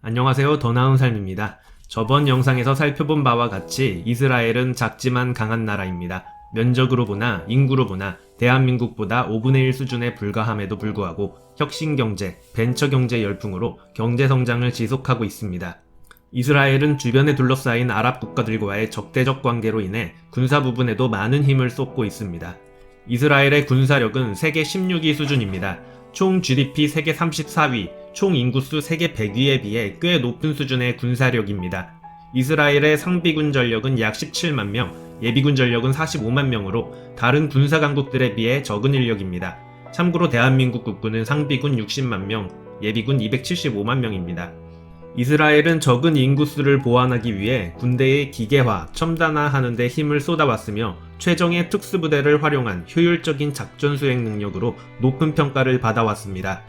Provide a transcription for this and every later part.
안녕하세요. 더 나은 삶입니다. 저번 영상에서 살펴본 바와 같이 이스라엘은 작지만 강한 나라입니다. 면적으로 보나 인구로 보나 대한민국보다 5분의 1 수준에 불과함에도 불구하고 혁신경제, 벤처경제 열풍으로 경제성장을 지속하고 있습니다. 이스라엘은 주변에 둘러싸인 아랍 국가들과의 적대적 관계로 인해 군사 부분에도 많은 힘을 쏟고 있습니다. 이스라엘의 군사력은 세계 16위 수준입니다. 총 GDP 세계 34위, 총 인구수 세계 100위에 비해 꽤 높은 수준의 군사력입니다. 이스라엘의 상비군 전력은 약 17만 명, 예비군 전력은 45만 명으로 다른 군사 강국들에 비해 적은 인력입니다. 참고로 대한민국 국군은 상비군 60만 명, 예비군 275만 명입니다. 이스라엘은 적은 인구수를 보완하기 위해 군대의 기계화, 첨단화하는 데 힘을 쏟아왔으며 최정예 특수부대를 활용한 효율적인 작전 수행 능력으로 높은 평가를 받아왔습니다.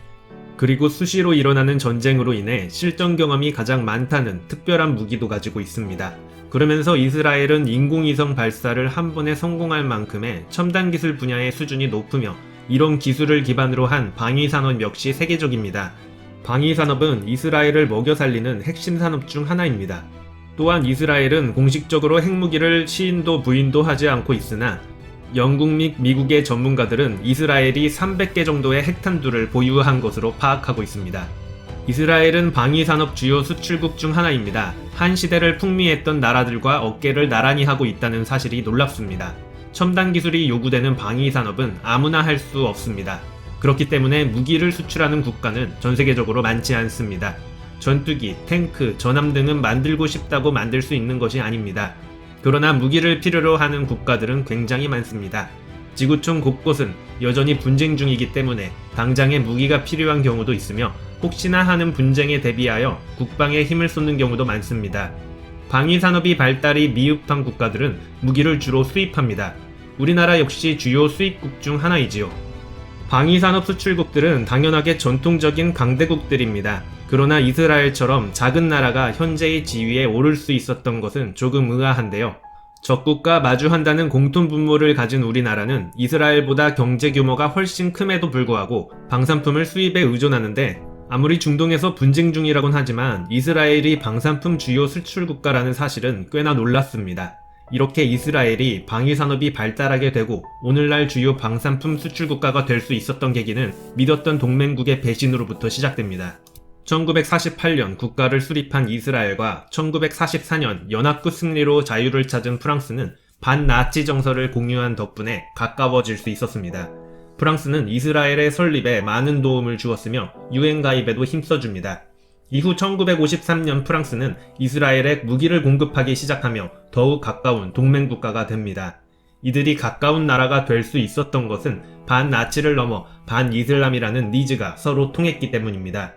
그리고 수시로 일어나는 전쟁으로 인해 실전 경험이 가장 많다는 특별한 무기도 가지고 있습니다. 그러면서 이스라엘은 인공위성 발사를 한 번에 성공할 만큼의 첨단 기술 분야의 수준이 높으며 이런 기술을 기반으로 한 방위산업 역시 세계적입니다. 방위산업은 이스라엘을 먹여 살리는 핵심 산업 중 하나입니다. 또한 이스라엘은 공식적으로 핵무기를 시인도 부인도 하지 않고 있으나 영국 및 미국의 전문가들은 이스라엘이 300개 정도의 핵탄두를 보유한 것으로 파악하고 있습니다. 이스라엘은 방위산업 주요 수출국 중 하나입니다. 한 시대를 풍미했던 나라들과 어깨를 나란히 하고 있다는 사실이 놀랍습니다. 첨단 기술이 요구되는 방위산업은 아무나 할 수 없습니다. 그렇기 때문에 무기를 수출하는 국가는 전 세계적으로 많지 않습니다. 전투기, 탱크, 전함 등은 만들고 싶다고 만들 수 있는 것이 아닙니다. 그러나 무기를 필요로 하는 국가들은 굉장히 많습니다. 지구촌 곳곳은 여전히 분쟁 중이기 때문에 당장에 무기가 필요한 경우도 있으며 혹시나 하는 분쟁에 대비하여 국방에 힘을 쏟는 경우도 많습니다. 방위산업이 발달이 미흡한 국가들은 무기를 주로 수입합니다. 우리나라 역시 주요 수입국 중 하나이지요. 방위산업 수출국들은 당연하게 전통적인 강대국들입니다. 그러나 이스라엘처럼 작은 나라가 현재의 지위에 오를 수 있었던 것은 조금 의아한데요. 적국과 마주한다는 공통분모를 가진 우리나라는 이스라엘보다 경제 규모가 훨씬 큼에도 불구하고 방산품을 수입에 의존하는데 아무리 중동에서 분쟁 중이라곤 하지만 이스라엘이 방산품 주요 수출국가라는 사실은 꽤나 놀랍습니다. 이렇게 이스라엘이 방위산업이 발달하게 되고 오늘날 주요 방산품 수출국가가 될 수 있었던 계기는 믿었던 동맹국의 배신으로부터 시작됩니다. 1948년 국가를 수립한 이스라엘과 1944년 연합국 승리로 자유를 찾은 프랑스는 반나치 정서를 공유한 덕분에 가까워질 수 있었습니다. 프랑스는 이스라엘의 설립에 많은 도움을 주었으며 유엔 가입에도 힘써줍니다. 이후 1953년 프랑스는 이스라엘에 무기를 공급하기 시작하며 더욱 가까운 동맹국가가 됩니다. 이들이 가까운 나라가 될 수 있었던 것은 반나치를 넘어 반이슬람이라는 니즈가 서로 통했기 때문입니다.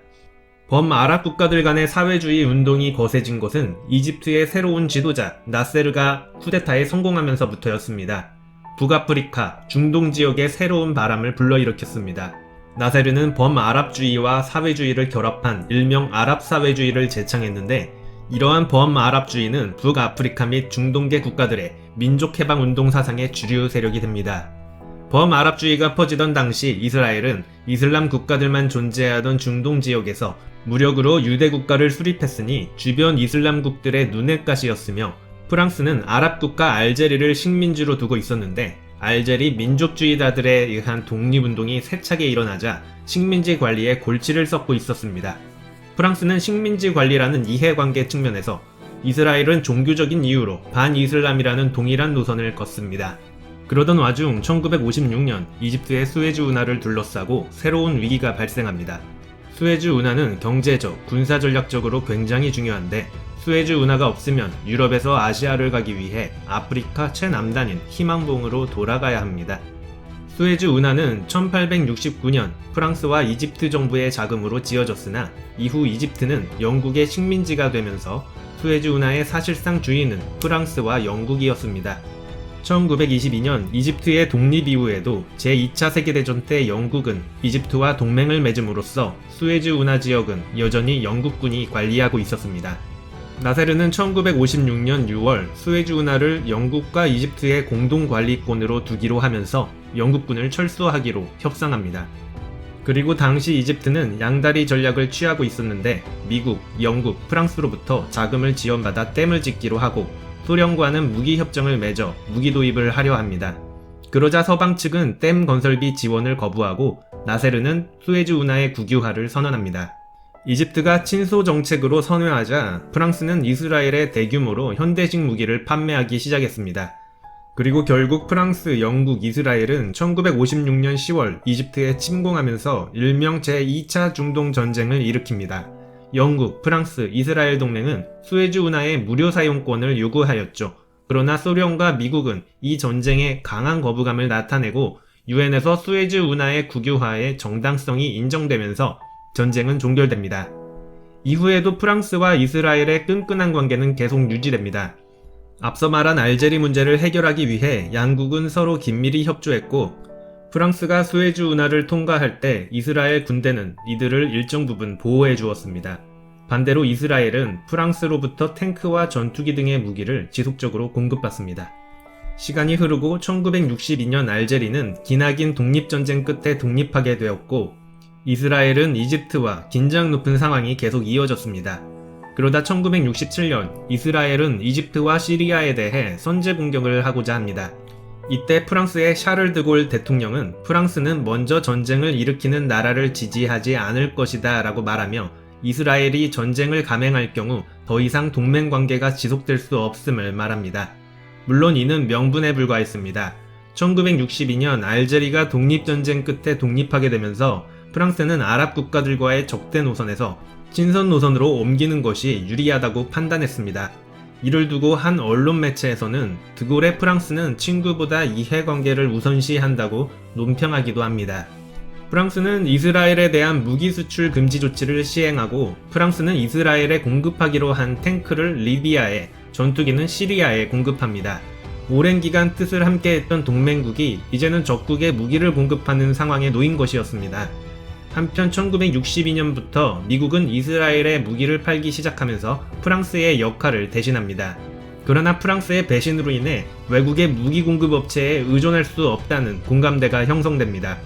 범아랍 국가들 간의 사회주의 운동이 거세진 것은 이집트의 새로운 지도자 나세르가 쿠데타에 성공하면서부터였습니다. 북아프리카, 중동 지역의 새로운 바람을 불러일으켰습니다. 나세르는 범아랍주의와 사회주의를 결합한 일명 아랍사회주의를 제창했는데 이러한 범아랍주의는 북아프리카 및 중동계 국가들의 민족해방운동 사상의 주류 세력이 됩니다. 범아랍주의가 퍼지던 당시 이스라엘은 이슬람 국가들만 존재하던 중동 지역에서 무력으로 유대 국가를 수립했으니 주변 이슬람국들의 눈엣가시였으며 프랑스는 아랍 국가 알제리를 식민지로 두고 있었는데 알제리 민족주의자들에 의한 독립운동이 세차게 일어나자 식민지 관리에 골치를 썩고 있었습니다. 프랑스는 식민지 관리라는 이해관계 측면에서 이스라엘은 종교적인 이유로 반이슬람이라는 동일한 노선을 걷습니다. 그러던 와중 1956년 이집트의 수에즈 운하를 둘러싸고 새로운 위기가 발생합니다. 수에즈 운하는 경제적, 군사전략적으로 굉장히 중요한데 수에즈 운하가 없으면 유럽에서 아시아를 가기 위해 아프리카 최남단인 희망봉으로 돌아가야 합니다. 수에즈 운하는 1869년 프랑스와 이집트 정부의 자금으로 지어졌으나 이후 이집트는 영국의 식민지가 되면서 수에즈 운하의 사실상 주인은 프랑스와 영국이었습니다. 1922년 이집트의 독립 이후에도 제2차 세계대전 때 영국은 이집트와 동맹을 맺음으로써 수에즈 운하 지역은 여전히 영국군이 관리하고 있었습니다. 나세르는 1956년 6월 수에즈 운하를 영국과 이집트의 공동 관리권으로 두기로 하면서 영국군을 철수하기로 협상합니다. 그리고 당시 이집트는 양다리 전략을 취하고 있었는데 미국, 영국, 프랑스로부터 자금을 지원받아 댐을 짓기로 하고 소련과는 무기 협정을 맺어 무기 도입을 하려 합니다. 그러자 서방 측은 댐 건설비 지원을 거부하고 나세르는 수에즈 운하의 국유화를 선언합니다. 이집트가 친소 정책으로 선회하자 프랑스는 이스라엘에 대규모로 현대식 무기를 판매하기 시작했습니다. 그리고 결국 프랑스, 영국, 이스라엘은 1956년 10월 이집트에 침공하면서 일명 제2차 중동 전쟁을 일으킵니다. 영국, 프랑스, 이스라엘 동맹은 수에즈 운하의 무료 사용권을 요구하였죠. 그러나 소련과 미국은 이 전쟁에 강한 거부감을 나타내고 유엔에서 수에즈 운하의 국유화의 정당성이 인정되면서 전쟁은 종결됩니다. 이후에도 프랑스와 이스라엘의 끈끈한 관계는 계속 유지됩니다. 앞서 말한 알제리 문제를 해결하기 위해 양국은 서로 긴밀히 협조했고 프랑스가 수에즈 운하를 통과할 때 이스라엘 군대는 이들을 일정 부분 보호해 주었습니다. 반대로 이스라엘은 프랑스로부터 탱크와 전투기 등의 무기를 지속적으로 공급받습니다. 시간이 흐르고 1962년 알제리는 기나긴 독립전쟁 끝에 독립하게 되었고 이스라엘은 이집트와 긴장 높은 상황이 계속 이어졌습니다. 그러다 1967년 이스라엘은 이집트와 시리아에 대해 선제 공격을 하고자 합니다. 이때 프랑스의 샤를 드골 대통령은 프랑스는 먼저 전쟁을 일으키는 나라를 지지하지 않을 것이다 라고 말하며 이스라엘이 전쟁을 감행할 경우 더 이상 동맹 관계가 지속될 수 없음을 말합니다. 물론 이는 명분에 불과했습니다. 1962년 알제리가 독립전쟁 끝에 독립하게 되면서 프랑스는 아랍 국가들과의 적대 노선에서 친선 노선으로 옮기는 것이 유리하다고 판단했습니다. 이를 두고 한 언론 매체에서는 드골의 프랑스는 친구보다 이해관계를 우선시한다고 논평하기도 합니다. 프랑스는 이스라엘에 대한 무기 수출 금지 조치를 시행하고 프랑스는 이스라엘에 공급하기로 한 탱크를 리비아에, 전투기는 시리아에 공급합니다. 오랜 기간 뜻을 함께했던 동맹국이 이제는 적국에 무기를 공급하는 상황에 놓인 것이었습니다. 한편 1962년부터 미국은 이스라엘에 무기를 팔기 시작하면서 프랑스의 역할을 대신합니다. 그러나 프랑스의 배신으로 인해 외국의 무기 공급 업체에 의존할 수 없다는 공감대가 형성됩니다.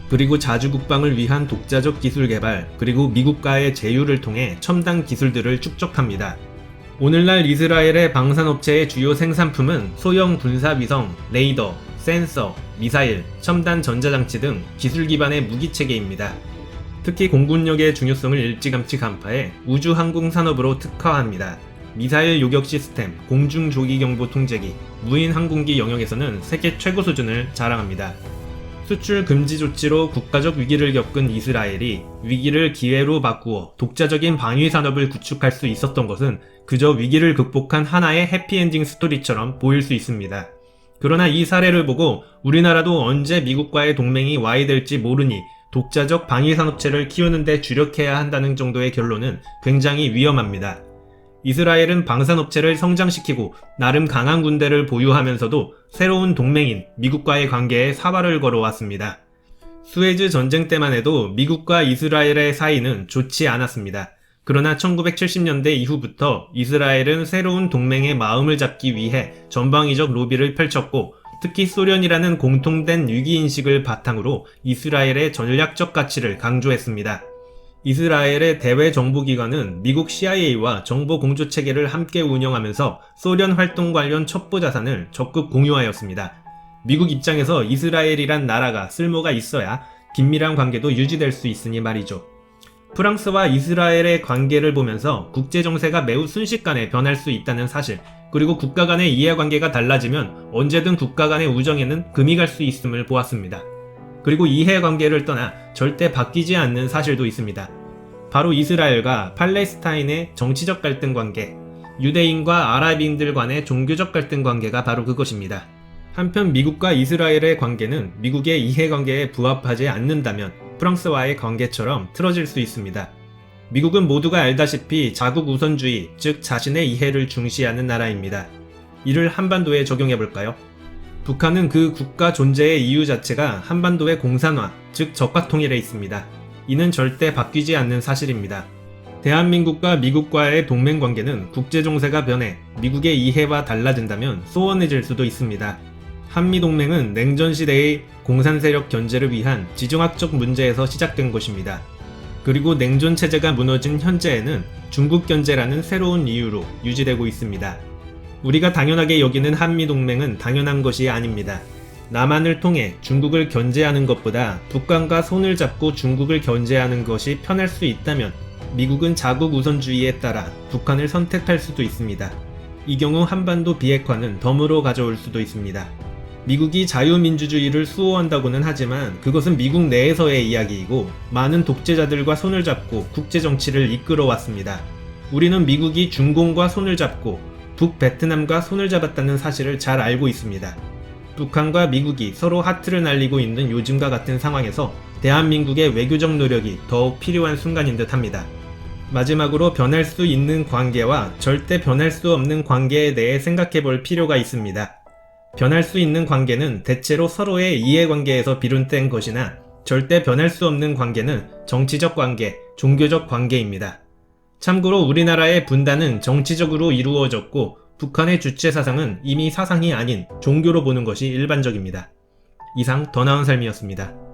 그리고 자주 국방을 위한 독자적 기술 개발, 그리고 미국과의 제휴를 통해 첨단 기술들을 축적합니다. 오늘날 이스라엘의 방산업체의 주요 생산품은 소형 군사위성, 레이더, 센서, 미사일, 첨단 전자장치 등 기술 기반의 무기체계입니다. 특히 공군력의 중요성을 일찌감치 간파해 우주항공 산업으로 특화합니다. 미사일 요격 시스템, 공중조기경보 통제기, 무인 항공기 영역에서는 세계 최고 수준을 자랑합니다. 수출 금지 조치로 국가적 위기를 겪은 이스라엘이 위기를 기회로 바꾸어 독자적인 방위 산업을 구축할 수 있었던 것은 그저 위기를 극복한 하나의 해피엔딩 스토리처럼 보일 수 있습니다. 그러나 이 사례를 보고 우리나라도 언제 미국과의 동맹이 와해될지 모르니 독자적 방위산업체를 키우는 데 주력해야 한다는 정도의 결론은 굉장히 위험합니다. 이스라엘은 방산업체를 성장시키고 나름 강한 군대를 보유하면서도 새로운 동맹인 미국과의 관계에 사활을 걸어왔습니다. 수에즈 전쟁 때만 해도 미국과 이스라엘의 사이는 좋지 않았습니다. 그러나 1970년대 이후부터 이스라엘은 새로운 동맹의 마음을 잡기 위해 전방위적 로비를 펼쳤고 특히 소련이라는 공통된 위기인식을 바탕으로 이스라엘의 전략적 가치를 강조했습니다. 이스라엘의 대외 정보기관은 미국 CIA와 정보 공조 체계를 함께 운영하면서 소련 활동 관련 첩보 자산을 적극 공유하였습니다. 미국 입장에서 이스라엘이란 나라가 쓸모가 있어야 긴밀한 관계도 유지될 수 있으니 말이죠. 프랑스와 이스라엘의 관계를 보면서 국제 정세가 매우 순식간에 변할 수 있다는 사실, 그리고 국가 간의 이해관계가 달라지면 언제든 국가 간의 우정에는 금이 갈 수 있음을 보았습니다. 그리고 이해관계를 떠나 절대 바뀌지 않는 사실도 있습니다. 바로 이스라엘과 팔레스타인의 정치적 갈등 관계, 유대인과 아랍인들 간의 종교적 갈등 관계가 바로 그것입니다. 한편 미국과 이스라엘의 관계는 미국의 이해관계에 부합하지 않는다면 프랑스와의 관계처럼 틀어질 수 있습니다. 미국은 모두가 알다시피 자국 우선주의, 즉 자신의 이해를 중시하는 나라입니다. 이를 한반도에 적용해볼까요? 북한은 그 국가 존재의 이유 자체가 한반도의 공산화, 즉 적화통일에 있습니다. 이는 절대 바뀌지 않는 사실입니다. 대한민국과 미국과의 동맹관계는 국제정세가 변해 미국의 이해와 달라진다면 소원해질 수도 있습니다. 한미동맹은 냉전시대의 공산세력 견제를 위한 지정학적 문제에서 시작된 것입니다. 그리고 냉전체제가 무너진 현재에는 중국 견제라는 새로운 이유로 유지되고 있습니다. 우리가 당연하게 여기는 한미동맹은 당연한 것이 아닙니다. 남한을 통해 중국을 견제하는 것보다 북한과 손을 잡고 중국을 견제하는 것이 편할 수 있다면 미국은 자국 우선주의에 따라 북한을 선택할 수도 있습니다. 이 경우 한반도 비핵화는 덤으로 가져올 수도 있습니다. 미국이 자유민주주의를 수호한다고는 하지만 그것은 미국 내에서의 이야기이고 많은 독재자들과 손을 잡고 국제정치를 이끌어왔습니다. 우리는 미국이 중공과 손을 잡고 북베트남과 손을 잡았다는 사실을 잘 알고 있습니다. 북한과 미국이 서로 하트를 날리고 있는 요즘과 같은 상황에서 대한민국의 외교적 노력이 더욱 필요한 순간인 듯 합니다. 마지막으로 변할 수 있는 관계와 절대 변할 수 없는 관계에 대해 생각해 볼 필요가 있습니다. 변할 수 있는 관계는 대체로 서로의 이해관계에서 비롯된 것이나 절대 변할 수 없는 관계는 정치적 관계, 종교적 관계입니다. 참고로 우리나라의 분단은 정치적으로 이루어졌고 북한의 주체 사상은 이미 사상이 아닌 종교로 보는 것이 일반적입니다. 이상 더 나은 삶이었습니다.